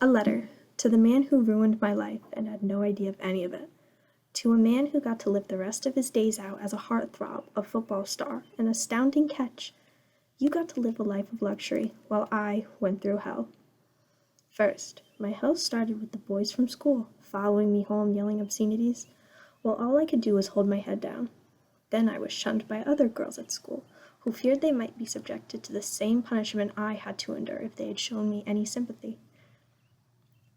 A letter to the man who ruined my life and had no idea of any of it. To a man who got to live the rest of his days out as a heartthrob, a football star, an astounding catch. You got to live a life of luxury, while I went through hell. First, my hell started with the boys from school, following me home yelling obscenities, while all I could do was hold my head down. Then I was shunned by other girls at school, who feared they might be subjected to the same punishment I had to endure if they had shown me any sympathy.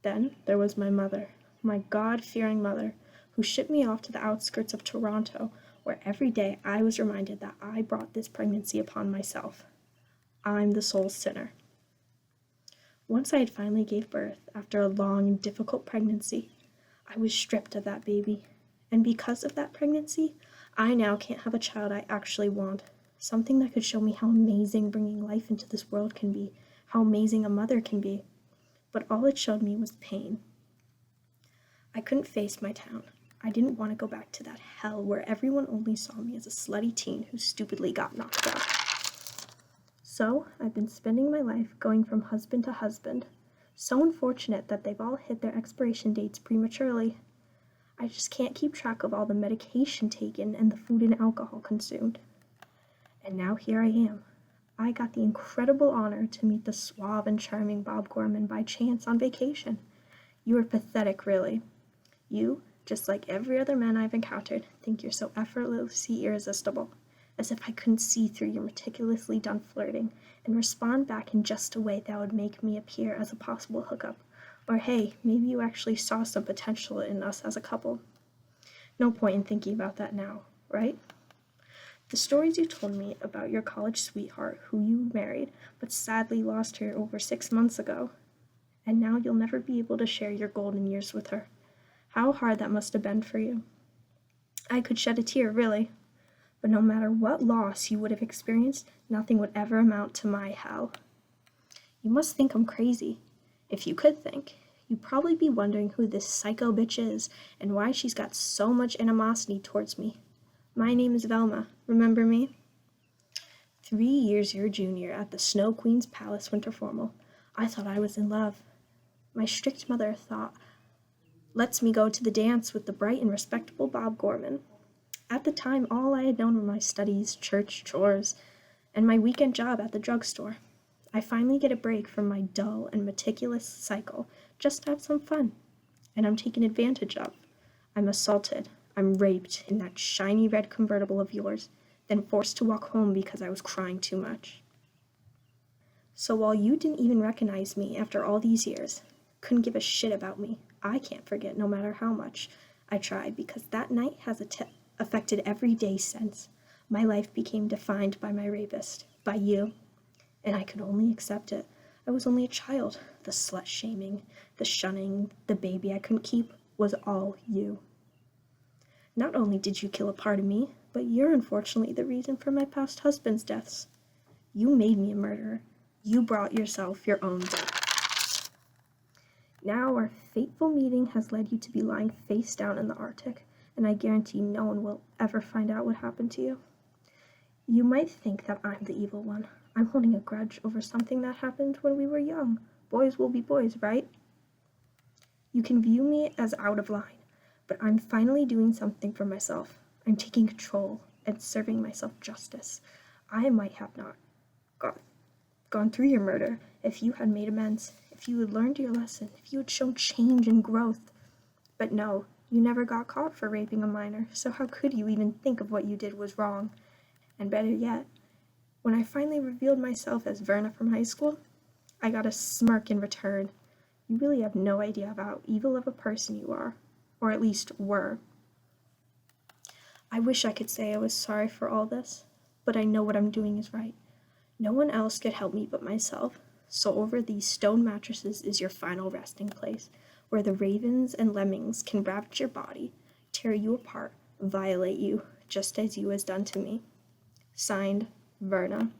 Then there was my mother, my God-fearing mother, who shipped me off to the outskirts of Toronto, where every day I was reminded that I brought this pregnancy upon myself. I'm the sole sinner. Once I had finally gave birth, after a long and difficult pregnancy, I was stripped of that baby. And because of that pregnancy, I now can't have a child I actually want. Something that could show me how amazing bringing life into this world can be, how amazing a mother can be. But all it showed me was pain. I couldn't face my town. I didn't want to go back to that hell where everyone only saw me as a slutty teen who stupidly got knocked up. So I've been spending my life going from husband to husband. So unfortunate that they've all hit their expiration dates prematurely. I just can't keep track of all the medication taken and the food and alcohol consumed. And now here I am. I got the incredible honor to meet the suave and charming Bob Gorman by chance on vacation. You are pathetic, really. You, just like every other man I've encountered, think you're so effortlessly irresistible, as if I couldn't see through your meticulously done flirting and respond back in just a way that would make me appear as a possible hookup. Or hey, maybe you actually saw some potential in us as a couple. No point in thinking about that now, right? The stories you told me about your college sweetheart who you married, but sadly lost her over 6 months ago, and now you'll never be able to share your golden years with her. How hard that must have been for you. I could shed a tear, really. But no matter what loss you would have experienced, nothing would ever amount to my hell. You must think I'm crazy. If you could think, you'd probably be wondering who this psycho bitch is and why she's got so much animosity towards me. My name is Velma. Remember me? 3 years your junior at the Snow Queen's Palace Winter Formal. I thought I was in love. My strict mother lets me go to the dance with the bright and respectable Bob Gorman. At the time, all I had known were my studies, church, chores, and my weekend job at the drugstore. I finally get a break from my dull and meticulous cycle just to have some fun, and I'm taken advantage of. I'm assaulted. I'm raped in that shiny red convertible of yours, then forced to walk home because I was crying too much. So while you didn't even recognize me after all these years, couldn't give a shit about me, I can't forget no matter how much I tried, because that night has affected every day since. My life became defined by my rapist, by you, and I could only accept it. I was only a child. The slut-shaming, the shunning, the baby I couldn't keep was all you. Not only did you kill a part of me, but you're unfortunately the reason for my past husband's deaths. You made me a murderer. You brought yourself your own death. Now our fateful meeting has led you to be lying face down in the Arctic, and I guarantee no one will ever find out what happened to you. You might think that I'm the evil one. I'm holding a grudge over something that happened when we were young. Boys will be boys, right? You can view me as out of line, but I'm finally doing something for myself. I'm taking control and serving myself justice. I might have not gone through your murder if you had made amends, if you had learned your lesson, if you had shown change and growth. But no, you never got caught for raping a minor, so how could you even think of what you did was wrong? And better yet, when I finally revealed myself as Verna from high school, I got a smirk in return. You really have no idea of how evil of a person you are, or at least were. I wish I could say I was sorry for all this, but I know what I'm doing is right. No one else could help me but myself, so over these stone mattresses is your final resting place, where the ravens and lemmings can ravage your body, tear you apart, violate you, just as you has done to me. Signed, Verna.